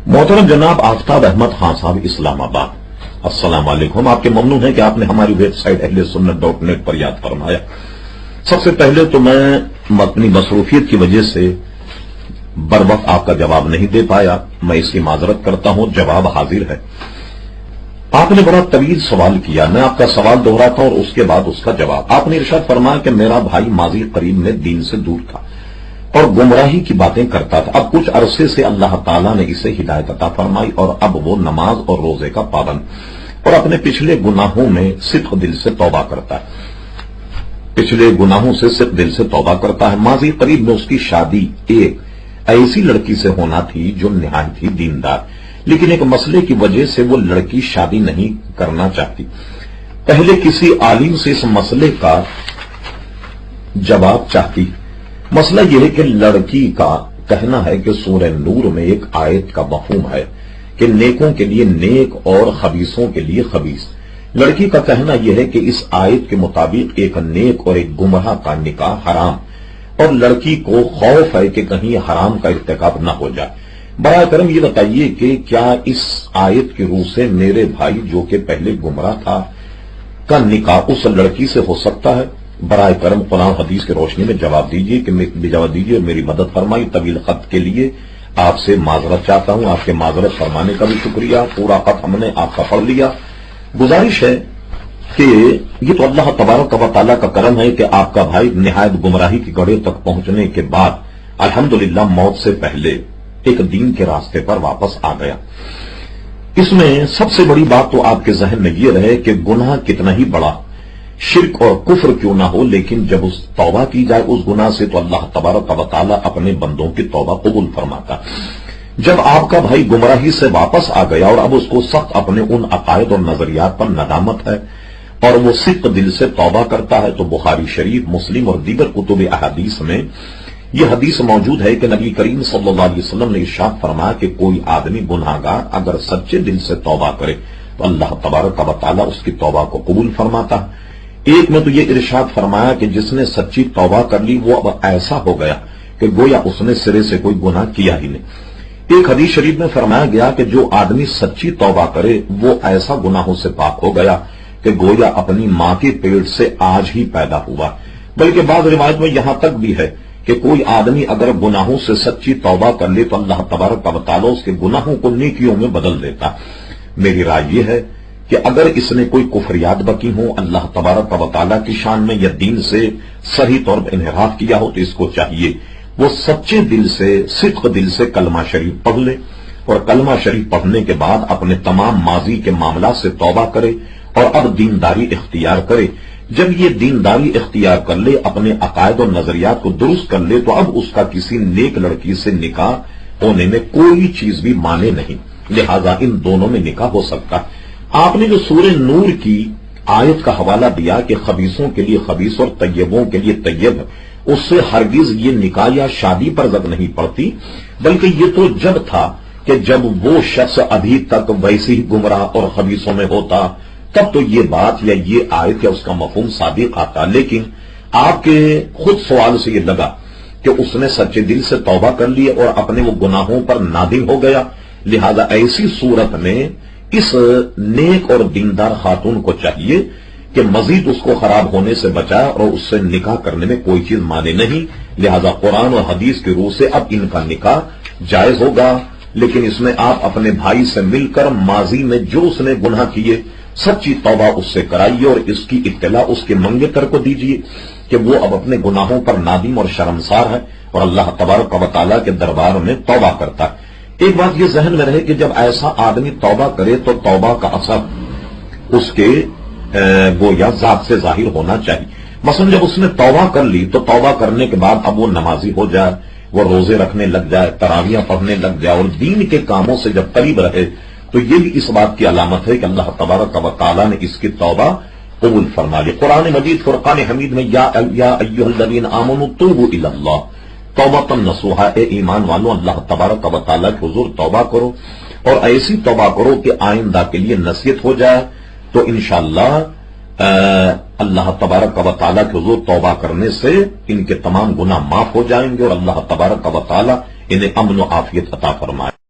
محترم جناب آفتاب احمد خان صاحب اسلام آباد، السلام علیکم۔ آپ کے ممنون ہیں کہ آپ نے ہماری ویب سائٹ اہلسنت.net پر یاد فرمایا۔ سب سے پہلے تو میں اپنی مصروفیت کی وجہ سے بر وقت آپ کا جواب نہیں دے پایا، میں اس کی معذرت کرتا ہوں۔ جواب حاضر ہے۔ آپ نے بڑا طویل سوال کیا، میں آپ کا سوال دہراتا ہوں اور اس کے بعد اس کا جواب۔ آپ نے ارشاد فرمایا کہ میرا بھائی ماضی قریب میں دین سے دور تھا اور گمراہی کی باتیں کرتا تھا، اب کچھ عرصے سے اللہ تعالیٰ نے اسے ہدایت عطا فرمائی اور اب وہ نماز اور روزے کا پابند اور اپنے پچھلے گناہوں میں صدق دل سے توبہ کرتا ہے، پچھلے گناہوں سے صدق دل سے توبہ کرتا ہے۔ ماضی قریب میں اس کی شادی ایک ایسی لڑکی سے ہونا تھی جو نہایت ہی دیندار، لیکن ایک مسئلے کی وجہ سے وہ لڑکی شادی نہیں کرنا چاہتی۔ پہلے کسی عالم سے اس مسئلے کا جواب چاہتی۔ مسئلہ یہ ہے کہ لڑکی کا کہنا ہے کہ سورہ نور میں ایک آیت کا مفہوم ہے کہ نیکوں کے لیے نیک اور خبیثوں کے لیے خبیث۔ لڑکی کا کہنا یہ ہے کہ اس آیت کے مطابق ایک نیک اور ایک گمراہ کا نکاح حرام، اور لڑکی کو خوف ہے کہ کہیں حرام کا ارتکاب نہ ہو جائے۔ براہ کرم یہ بتائیے کہ کیا اس آیت کی روح سے میرے بھائی جو کہ پہلے گمراہ تھا کا نکاح اس لڑکی سے ہو سکتا ہے؟ براہ کرم قرآن حدیث کی روشنی میں جواب دیجیے میری مدد فرمائی۔ طویل خط کے لیے آپ سے معذرت چاہتا ہوں، آپ کے معذرت فرمانے کا بھی شکریہ۔ پورا خط ہم نے آپ کا پڑھ لیا۔ گزارش ہے کہ یہ تو اللہ تبارک و تعالیٰ کا کرم ہے کہ آپ کا بھائی نہایت گمراہی کی گڑھے تک پہنچنے کے بعد الحمدللہ موت سے پہلے ایک دین کے راستے پر واپس آ گیا۔ اس میں سب سے بڑی بات تو آپ کے ذہن میں یہ رہے کہ گناہ کتنا ہی بڑا، شرک اور کفر کیوں نہ ہو، لیکن جب اس توبہ کی جائے اس گناہ سے تو اللہ تبارک و تعالیٰ اپنے بندوں کی توبہ قبول فرماتا۔ جب آپ کا بھائی گمراہی سے واپس آ گیا اور اب اس کو سخت اپنے ان عقائد اور نظریات پر ندامت ہے اور وہ صدق دل سے توبہ کرتا ہے، تو بخاری شریف، مسلم اور دیگر کتب احادیث میں یہ حدیث موجود ہے کہ نبی کریم صلی اللہ علیہ وسلم نے ارشاد فرمایا کہ کوئی آدمی گناہگار اگر سچے دل سے توبہ کرے تو اللہ تبارک و تعالیٰ اس کی توبہ کو قبول فرماتا ہے۔ ایک میں تو یہ ارشاد فرمایا کہ جس نے سچی توبہ کر لی وہ اب ایسا ہو گیا کہ گویا اس نے سرے سے کوئی گناہ کیا ہی نہیں۔ ایک حدیث شریف میں فرمایا گیا کہ جو آدمی سچی توبہ کرے وہ ایسا گناہوں سے پاک ہو گیا کہ گویا اپنی ماں کے پیٹ سے آج ہی پیدا ہوا۔ بلکہ بعض روایت میں یہاں تک بھی ہے کہ کوئی آدمی اگر گناہوں سے سچی توبہ کر لے تو اللہ تبارک و تعالیٰ اس کے گناہوں کو نیکیوں میں بدل دیتا۔ میری رائے یہ ہے کہ اگر اس نے کوئی کفریات بکی ہوں اللہ تبارک و تعالیٰ کی شان میں یا دین سے صحیح طور پر انحراف کیا ہو، تو اس کو چاہیے وہ سچے دل سے، صدق دل سے کلمہ شریف پڑھ لے اور کلمہ شریف پڑھنے کے بعد اپنے تمام ماضی کے معاملات سے توبہ کرے اور اب دینداری اختیار کرے۔ جب یہ دینداری اختیار کر لے، اپنے عقائد اور نظریات کو درست کر لے، تو اب اس کا کسی نیک لڑکی سے نکاح ہونے میں کوئی چیز بھی مانے نہیں، لہذا ان دونوں میں نکاح ہو سکتا۔ آپ نے جو سورہ نور کی آیت کا حوالہ دیا کہ خبیثوں کے لیے خبیث اور طیبوں کے لیے طیب، اس سے ہرگز یہ نکاح یا شادی پر زد نہیں پڑتی، بلکہ یہ تو جب تھا کہ جب وہ شخص ابھی تک ویسے ہی گمراہ اور خبیثوں میں ہوتا، تب تو یہ بات یا یہ آیت یا اس کا مفہوم صادق آتا۔ لیکن آپ کے خود سوال سے یہ لگا کہ اس نے سچے دل سے توبہ کر لی اور اپنے وہ گناہوں پر نادم ہو گیا، لہذا ایسی صورت میں اس نیک اور دیندار خاتون کو چاہیے کہ مزید اس کو خراب ہونے سے بچائے اور اس سے نکاح کرنے میں کوئی چیز مانے نہیں، لہذا قرآن اور حدیث کی روح سے اب ان کا نکاح جائز ہوگا۔ لیکن اس میں آپ اپنے بھائی سے مل کر ماضی میں جو اس نے گناہ کیے سچی توبہ اس سے کرائیے اور اس کی اطلاع اس کے منگتر کو دیجیے کہ وہ اب اپنے گناہوں پر نادم اور شرمسار ہے اور اللہ تبارک و تعالیٰ کے دربار میں توبہ کرتا ہے۔ ایک بات یہ ذہن میں رہے کہ جب ایسا آدمی توبہ کرے تو توبہ کا اثر اس کے گویا ذات سے ظاہر ہونا چاہیے۔ مثلا جب اس نے توبہ کر لی تو توبہ کرنے کے بعد اب وہ نمازی ہو جائے، وہ روزے رکھنے لگ جائے، تراویح پڑھنے لگ جائے اور دین کے کاموں سے جب قریب رہے، تو یہ بھی اس بات کی علامت ہے کہ اللہ تبارک و تعالیٰ نے اس کی توبہ قبول فرما لی۔ قرآن مجید فرقان حمید میں یا ایھا الذین آمنوا توبوا الی اللہ توبۃ نصوحا، اے ایمان والو اللہ تبارک و تعالیٰ کے حضور توبہ کرو اور ایسی توبہ کرو کہ آئندہ کے لیے نصیحت ہو جائے، تو انشاءاللہ اللہ تبارک و تعالیٰ کے حضور توبہ کرنے سے ان کے تمام گناہ معاف ہو جائیں گے اور اللہ تبارک و تعالیٰ انہیں امن و عافیت عطا فرمائے۔